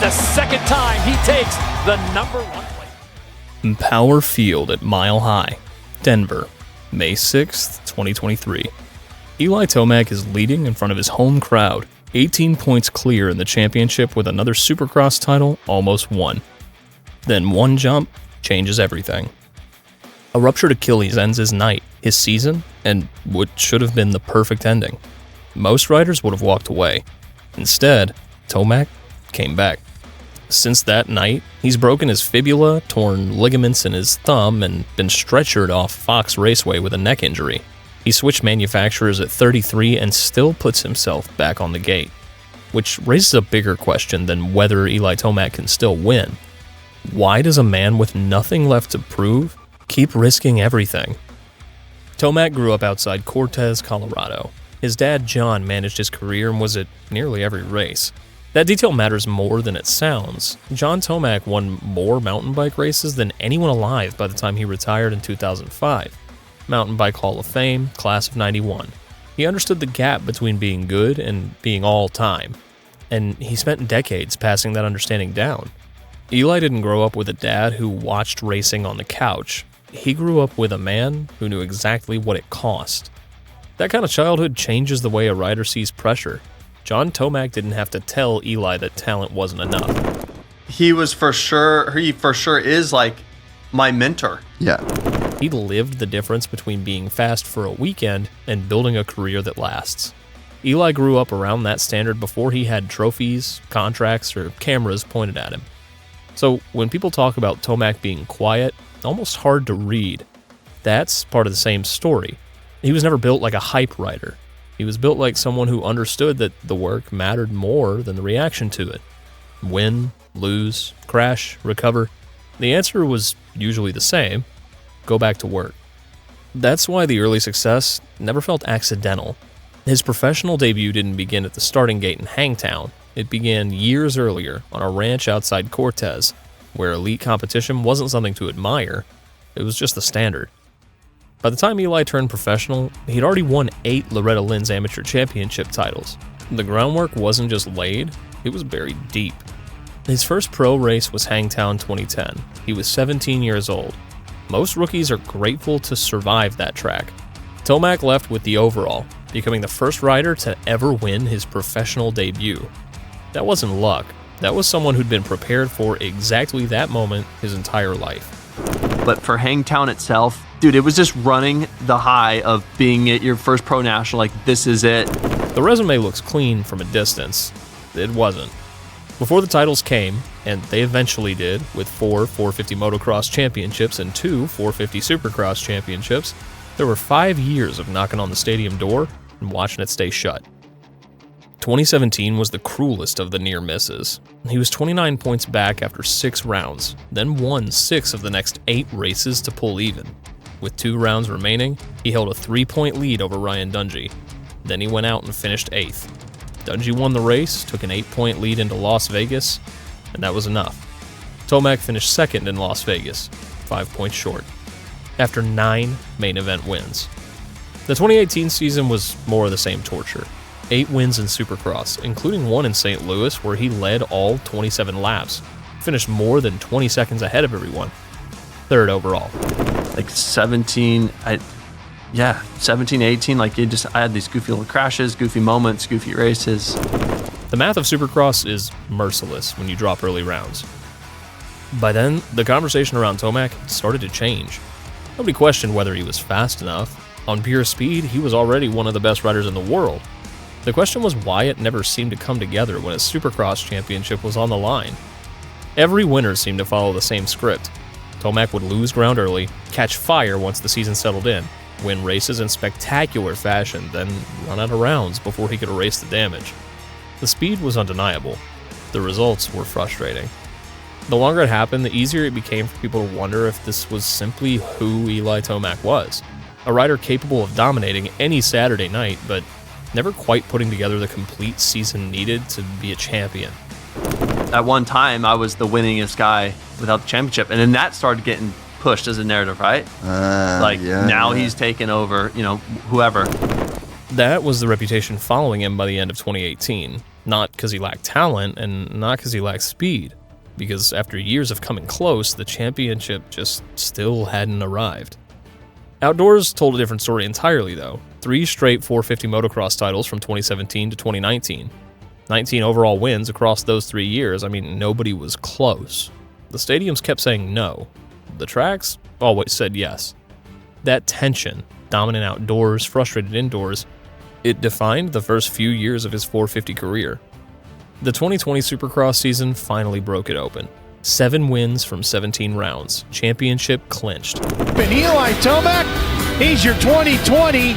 the second time he takes the number 1 place. Power Field at Mile High, Denver, May 6th, 2023. Eli Tomac is leading in front of his home crowd, 18 points clear in the championship with another Supercross title almost won. Then one jump changes everything. A ruptured Achilles ends his night, his season, and what should have been the perfect ending. Most riders would have walked away. Instead, Tomac came back. Since that night, he's broken his fibula, torn ligaments in his thumb, and been stretchered off Fox Raceway with a neck injury. He switched manufacturers at 33 and still puts himself back on the gate, which raises a bigger question than whether Eli Tomac can still win. Why does a man with nothing left to prove keep risking everything? Tomac grew up outside Cortez, Colorado. His dad, John, managed his career and was at nearly every race. That detail matters more than it sounds. John Tomac won more mountain bike races than anyone alive by the time he retired in 2005. Mountain Bike Hall of Fame, class of 91. He understood the gap between being good and being all-time, and he spent decades passing that understanding down. Eli didn't grow up with a dad who watched racing on the couch. He grew up with a man who knew exactly what it cost. That kind of childhood changes the way a rider sees pressure. John Tomac didn't have to tell Eli that talent wasn't enough. He for sure is like my mentor. Yeah. He lived the difference between being fast for a weekend and building a career that lasts. Eli grew up around that standard before he had trophies, contracts, or cameras pointed at him. So when people talk about Tomac being quiet, almost hard to read, that's part of the same story. He was never built like a hype rider. He was built like someone who understood that the work mattered more than the reaction to it. Win, lose, crash, recover. The answer was usually the same: go back to work. That's why the early success never felt accidental. His professional debut didn't begin at the starting gate in Hangtown. It began years earlier on a ranch outside Cortez, where elite competition wasn't something to admire, it was just the standard. By the time Eli turned professional, he'd already won 8 Loretta Lynn's amateur championship titles. The groundwork wasn't just laid, it was buried deep. His first pro race was Hangtown 2010. He was 17 years old. Most rookies are grateful to survive that track. Tomac left with the overall, becoming the first rider to ever win his professional debut. That wasn't luck. That was someone who'd been prepared for exactly that moment his entire life. But for Hangtown itself, dude, it was just running the high of being at your first pro national, like, this is it. The resume looks clean from a distance. It wasn't. Before the titles came, and they eventually did, with 4 450 motocross championships and 2 450 supercross championships, there were 5 years of knocking on the stadium door and watching it stay shut. 2017 was the cruelest of the near misses. He was 29 points back after 6 rounds, then won 6 of the next 8 races to pull even. With 2 rounds remaining, he held a 3-point lead over Ryan Dungey. Then he went out and finished 8th. Dungey won the race, took an 8-point lead into Las Vegas, and that was enough. Tomac finished 2nd in Las Vegas, 5 points short, after 9 main event wins. The 2018 season was more of the same torture. 8 wins in Supercross, including one in St. Louis where he led all 27 laps, finished more than 20 seconds ahead of everyone, 3rd overall. Like 17, 18, like I had these goofy little crashes, goofy moments, goofy races. The math of Supercross is merciless when you drop early rounds. By then, the conversation around Tomac started to change. Nobody questioned whether he was fast enough. On pure speed, he was already one of the best riders in the world. The question was why it never seemed to come together when a Supercross championship was on the line. Every winner seemed to follow the same script. Tomac would lose ground early, catch fire once the season settled in, win races in spectacular fashion, then run out of rounds before he could erase the damage. The speed was undeniable. The results were frustrating. The longer it happened, the easier it became for people to wonder if this was simply who Eli Tomac was. A rider capable of dominating any Saturday night, but never quite putting together the complete season needed to be a champion. At one time, I was the winningest guy without the championship, and then that started getting pushed as a narrative, right? He's taken over, whoever. That was the reputation following him by the end of 2018. Not because he lacked talent, and not because he lacked speed, because after years of coming close, the championship just still hadn't arrived. Outdoors told a different story entirely, though. 3 straight 450 motocross titles from 2017 to 2019. 19 overall wins across those 3 years. I mean, nobody was close. The stadiums kept saying no. The tracks always said yes. That tension, dominant outdoors, frustrated indoors, it defined the first few years of his 450 career. The 2020 Supercross season finally broke it open. 7 wins from 17 rounds. Championship clinched. And Eli Tomac, he's your 2020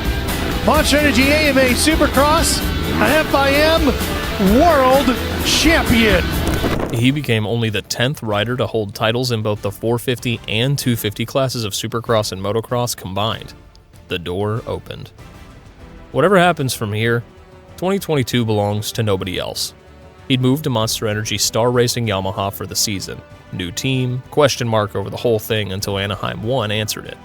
Monster Energy AMA Supercross, a FIM World Champion. He became only the 10th rider to hold titles in both the 450 and 250 classes of Supercross and Motocross combined. The door opened. Whatever happens from here, 2022 belongs to nobody else. He'd moved to Monster Energy Star Racing Yamaha for the season. New team, question mark over the whole thing until Anaheim 1 answered it.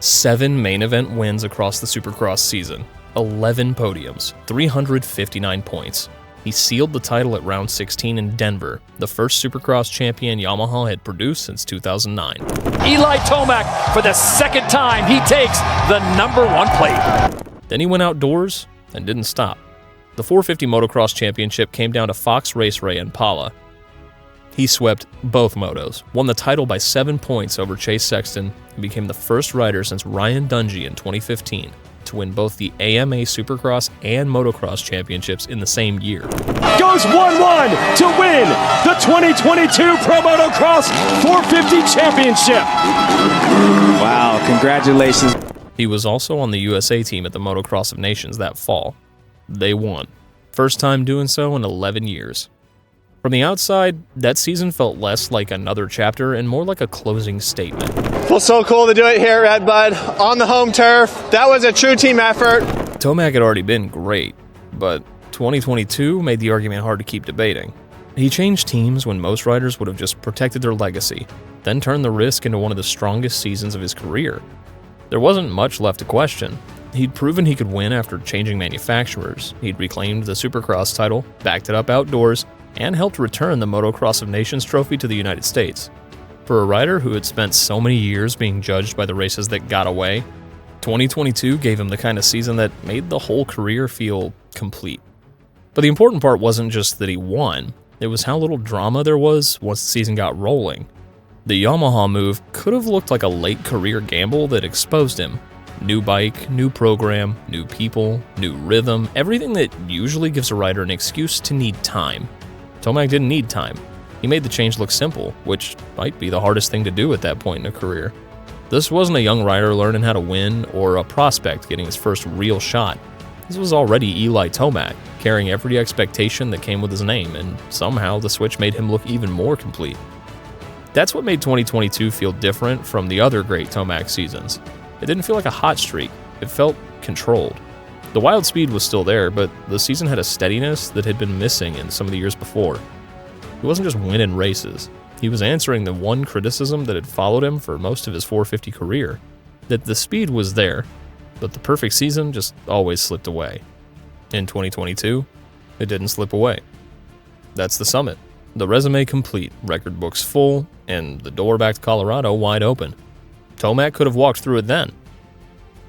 7 main event wins across the Supercross season, 11 podiums, 359 points. He sealed the title at round 16 in Denver, the first Supercross champion Yamaha had produced since 2009. Eli Tomac, for the second time, he takes the number 1 plate. Then he went outdoors and didn't stop. The 450 Motocross Championship came down to Fox Raceway in Pala. He swept both motos, won the title by 7 points over Chase Sexton, and became the first rider since Ryan Dungey in 2015 to win both the AMA Supercross and Motocross Championships in the same year. Goes 1-1 to win the 2022 Pro Motocross 450 Championship. Wow, congratulations. He was also on the USA team at the Motocross of Nations that fall. They won. First time doing so in 11 years. From the outside, that season felt less like another chapter and more like a closing statement. Feels so cool to do it here at Redbud, on the home turf. That was a true team effort. Tomac had already been great, but 2022 made the argument hard to keep debating. He changed teams when most riders would have just protected their legacy, then turned the risk into one of the strongest seasons of his career. There wasn't much left to question. He'd proven he could win after changing manufacturers. He'd reclaimed the Supercross title, backed it up outdoors, and helped return the Motocross of Nations trophy to the United States. For a rider who had spent so many years being judged by the races that got away, 2022 gave him the kind of season that made the whole career feel complete. But the important part wasn't just that he won, it was how little drama there was once the season got rolling. The Yamaha move could have looked like a late career gamble that exposed him. New bike, new program, new people, new rhythm, everything that usually gives a rider an excuse to need time. Tomac didn't need time. He made the change look simple, which might be the hardest thing to do at that point in a career. This wasn't a young rider learning how to win or a prospect getting his first real shot. This was already Eli Tomac, carrying every expectation that came with his name, and somehow the switch made him look even more complete. That's what made 2022 feel different from the other great Tomac seasons. It didn't feel like a hot streak, it felt controlled. The wild speed was still there, but the season had a steadiness that had been missing in some of the years before. He wasn't just winning races, he was answering the one criticism that had followed him for most of his 450 career, that the speed was there, but the perfect season just always slipped away. In 2022, it didn't slip away. That's the summit. The resume complete, record books full, and the door back to Colorado wide open. Tomac could have walked through it then.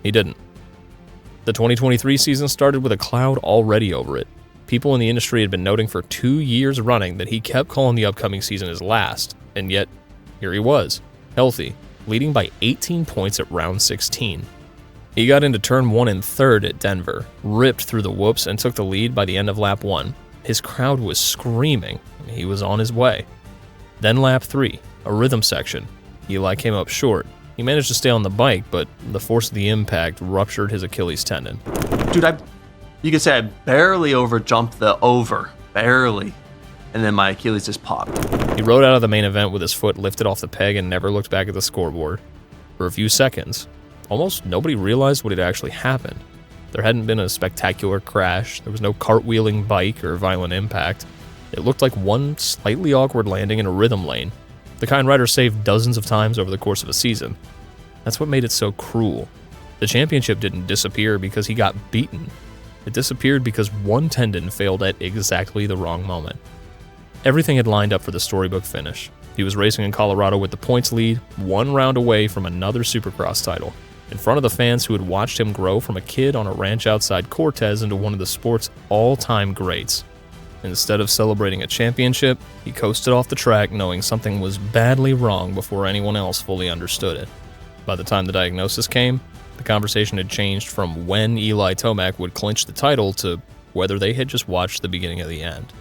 He didn't. The 2023 season started with a cloud already over it. People in the industry had been noting for 2 years running that he kept calling the upcoming season his last, and yet, here he was, healthy, leading by 18 points at round 16. He got into turn 1 and 3rd at Denver, ripped through the whoops, and took the lead by the end of lap 1. His crowd was screaming. He was on his way. Then lap 3, a rhythm section. Eli came up short. He managed to stay on the bike, but the force of the impact ruptured his Achilles tendon. Dude, you could say I barely overjumped the over. Barely. And then my Achilles just popped. He rode out of the main event with his foot lifted off the peg and never looked back at the scoreboard. For a few seconds, almost nobody realized what had actually happened. There hadn't been a spectacular crash. There was no cartwheeling bike or violent impact. It looked like one slightly awkward landing in a rhythm lane. The kind riders saved dozens of times over the course of a season. That's what made it so cruel. The championship didn't disappear because he got beaten. It disappeared because one tendon failed at exactly the wrong moment. Everything had lined up for the storybook finish. He was racing in Colorado with the points lead, 1 round away from another Supercross title, in front of the fans who had watched him grow from a kid on a ranch outside Cortez into one of the sport's all-time greats. Instead of celebrating a championship, he coasted off the track knowing something was badly wrong before anyone else fully understood it. By the time the diagnosis came, the conversation had changed from when Eli Tomac would clinch the title to whether they had just watched the beginning of the end.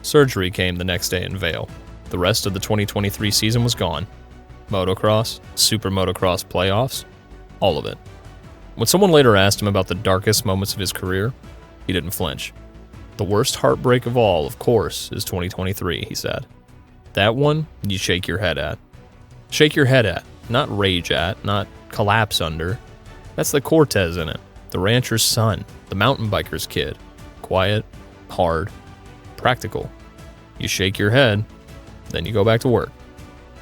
Surgery came the next day in Vail. The rest of the 2023 season was gone. Motocross, Super Motocross playoffs, all of it. When someone later asked him about the darkest moments of his career, he didn't flinch. The worst heartbreak of all, of course, is 2023, he said. That one, you shake your head at. Shake your head at, not rage at, not collapse under. That's the Cortez in it, the rancher's son, the mountain biker's kid. Quiet, hard, practical. You shake your head, then you go back to work.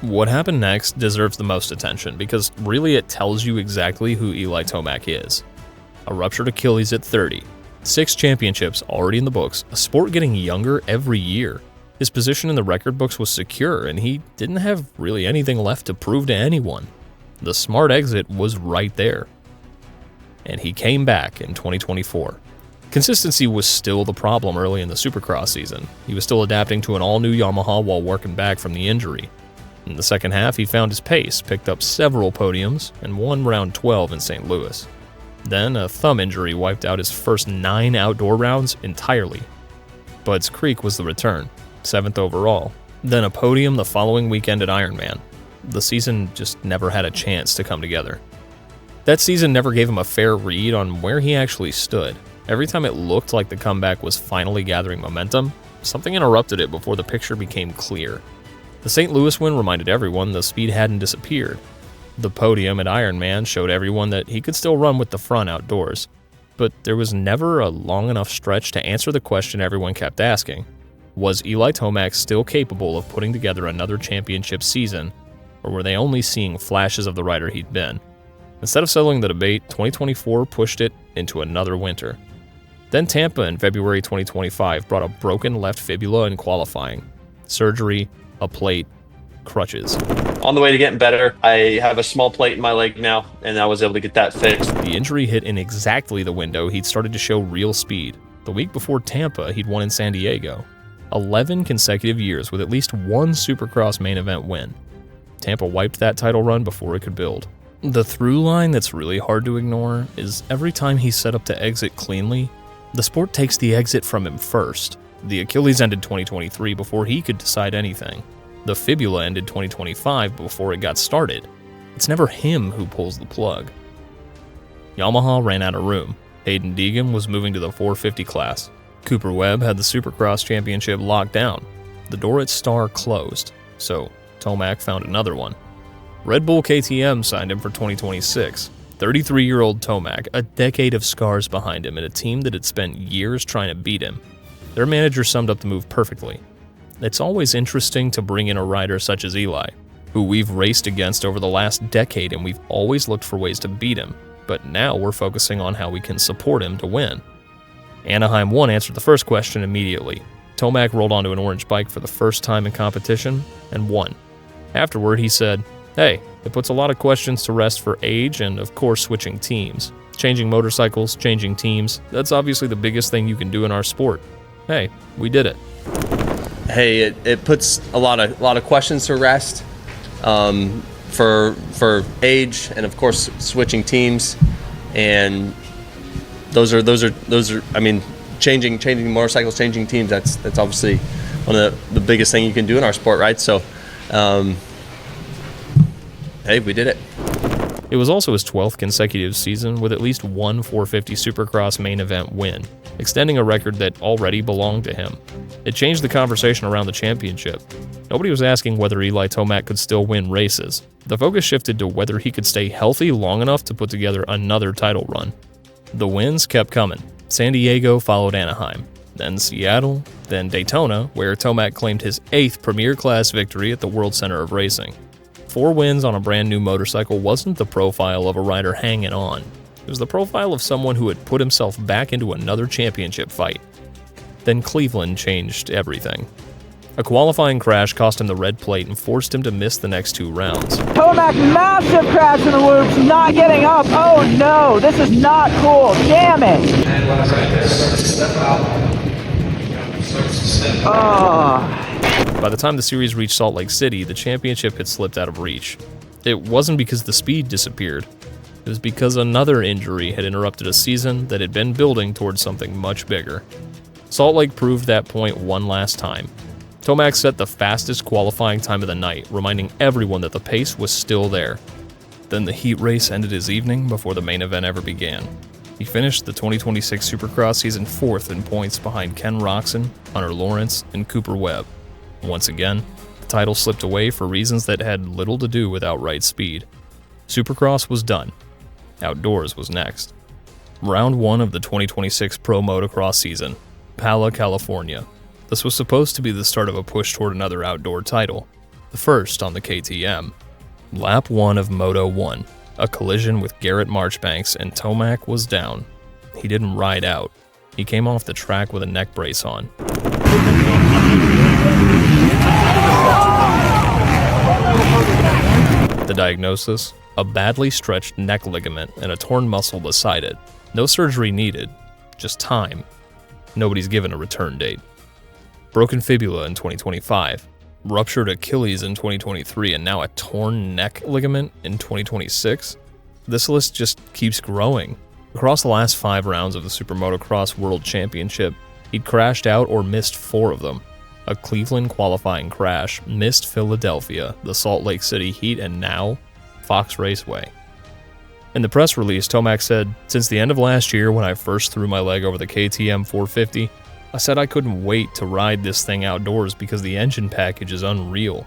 What happened next deserves the most attention because really it tells you exactly who Eli Tomac is. A ruptured Achilles at 30, 6 championships already in the books, a sport getting younger every year. His position in the record books was secure and he didn't have really anything left to prove to anyone. The smart exit was right there. And he came back in 2024. Consistency was still the problem early in the Supercross season. He was still adapting to an all-new Yamaha while working back from the injury. In the second half, he found his pace, picked up several podiums, and won round 12 in St. Louis. Then, a thumb injury wiped out his first 9 outdoor rounds entirely. Budds Creek was the return, 7th overall. Then a podium the following weekend at Ironman. The season just never had a chance to come together. That season never gave him a fair read on where he actually stood. Every time it looked like the comeback was finally gathering momentum, something interrupted it before the picture became clear. The St. Louis win reminded everyone the speed hadn't disappeared. The podium at Ironman showed everyone that he could still run with the front outdoors. But there was never a long enough stretch to answer the question everyone kept asking. Was Eli Tomac still capable of putting together another championship season, or were they only seeing flashes of the rider he'd been? Instead of settling the debate, 2024 pushed it into another winter. Then Tampa in February 2025 brought a broken left fibula in qualifying. Surgery, a plate, crutches. On the way to getting better, I have a small plate in my leg now, and I was able to get that fixed. The injury hit in exactly the window he'd started to show real speed. The week before Tampa, he'd won in San Diego. 11 consecutive years with at least one Supercross main event win. Tampa wiped that title run before it could build. The through line that's really hard to ignore is every time he's set up to exit cleanly, the sport takes the exit from him first. The Achilles ended 2023 before he could decide anything. The fibula ended 2025 before it got started. It's never him who pulls the plug. Yamaha ran out of room. Hayden Deegan was moving to the 450 class. Cooper Webb had the Supercross championship locked down. The door at Star closed, so Tomac found another one. Red Bull KTM signed him for 2026. 33-year-old Tomac, a decade of scars behind him, and a team that had spent years trying to beat him. Their manager summed up the move perfectly. It's always interesting to bring in a rider such as Eli, who we've raced against over the last decade and we've always looked for ways to beat him, but now we're focusing on how we can support him to win. Anaheim 1 answered the first question immediately. Tomac rolled onto an orange bike for the first time in competition and won. Afterward, he said, "Hey, it puts a lot of questions to rest for age and, of course, switching teams. Changing motorcycles, changing teams, that's obviously the biggest thing you can do in our sport. Hey, we did it." Hey, it puts a lot of questions to rest for age and, of course, switching teams. And those are I mean, changing motorcycles, changing teams, that's obviously one of the biggest thing you can do in our sport, right? So, hey, we did it. It was also his 12th consecutive season with at least one 450 Supercross main event win, extending a record that already belonged to him. It changed the conversation around the championship. Nobody was asking whether Eli Tomac could still win races. The focus shifted to whether he could stay healthy long enough to put together another title run. The wins kept coming. San Diego followed Anaheim, then Seattle, then Daytona, where Tomac claimed his 8th Premier Class victory at the World Center of Racing. 4 wins on a brand new motorcycle wasn't the profile of a rider hanging on. It was the profile of someone who had put himself back into another championship fight. Then Cleveland changed everything. A qualifying crash cost him the red plate and forced him to miss the next 2 rounds. Tomac, massive crash in the whoops, not getting up. Oh no, this is not cool. Damn it. By the time the series reached Salt Lake City, the championship had slipped out of reach. It wasn't because the speed disappeared. It was because another injury had interrupted a season that had been building towards something much bigger. Salt Lake proved that point one last time. Tomac set the fastest qualifying time of the night, reminding everyone that the pace was still there. Then the heat race ended his evening before the main event ever began. He finished the 2026 Supercross season 4th in points behind Ken Roczen, Hunter Lawrence, and Cooper Webb. Once again, the title slipped away for reasons that had little to do with outright speed. Supercross was done. Outdoors was next. Round 1 of the 2026 Pro Motocross season, Pala, California. This was supposed to be the start of a push toward another outdoor title, the first on the KTM. Lap 1 of Moto 1, a collision with Garrett Marchbanks, and Tomac was down. He didn't ride out. He came off the track with a neck brace on. The diagnosis? A badly stretched neck ligament and a torn muscle beside it. No surgery needed, just time. Nobody's given a return date. Broken fibula in 2025, ruptured Achilles in 2023, and now a torn neck ligament in 2026? This list just keeps growing. Across the last 5 rounds of the Super Motocross World Championship, he'd crashed out or missed 4 of them. A Cleveland qualifying crash, missed Philadelphia, the Salt Lake City heat, and now Fox Raceway. In the press release, Tomac said, "Since the end of last year when I first threw my leg over the KTM 450, I said I couldn't wait to ride this thing outdoors because the engine package is unreal.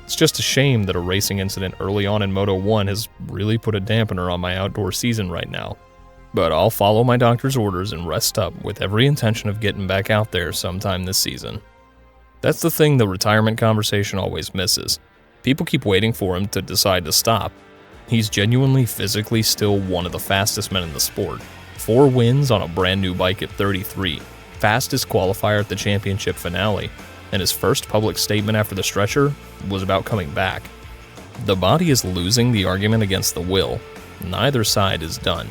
It's just a shame that a racing incident early on in Moto 1 has really put a dampener on my outdoor season right now. But I'll follow my doctor's orders and rest up with every intention of getting back out there sometime this season." That's the thing the retirement conversation always misses. People keep waiting for him to decide to stop. He's genuinely physically still one of the fastest men in the sport. 4 wins on a brand new bike at 33. Fastest qualifier at the championship finale, and his first public statement after the stretcher was about coming back. The body is losing the argument against the will. Neither side is done.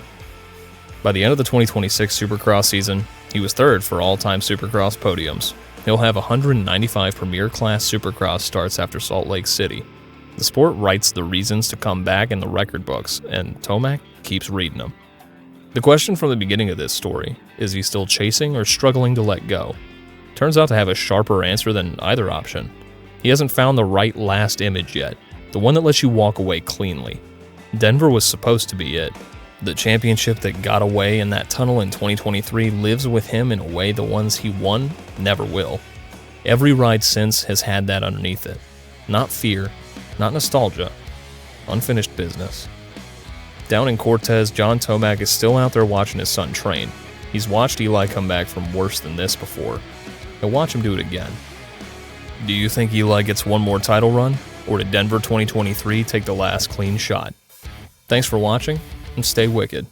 By the end of the 2026 Supercross season, he was 3rd for all-time Supercross podiums. He'll have 195 Premier Class Supercross starts after Salt Lake City. The sport writes the reasons to come back in the record books, and Tomac keeps reading them. The question from the beginning of this story, is he still chasing or struggling to let go? Turns out to have a sharper answer than either option. He hasn't found the right last image yet, the one that lets you walk away cleanly. Denver was supposed to be it. The championship that got away in that tunnel in 2023 lives with him in a way the ones he won never will. Every ride since has had that underneath it. Not fear, not nostalgia, unfinished business. Down in Cortez, John Tomac is still out there watching his son train. He's watched Eli come back from worse than this before. He'll watch him do it again. Do you think Eli gets one more title run? Or did Denver 2023 take the last clean shot? Thanks for watching, and stay wicked.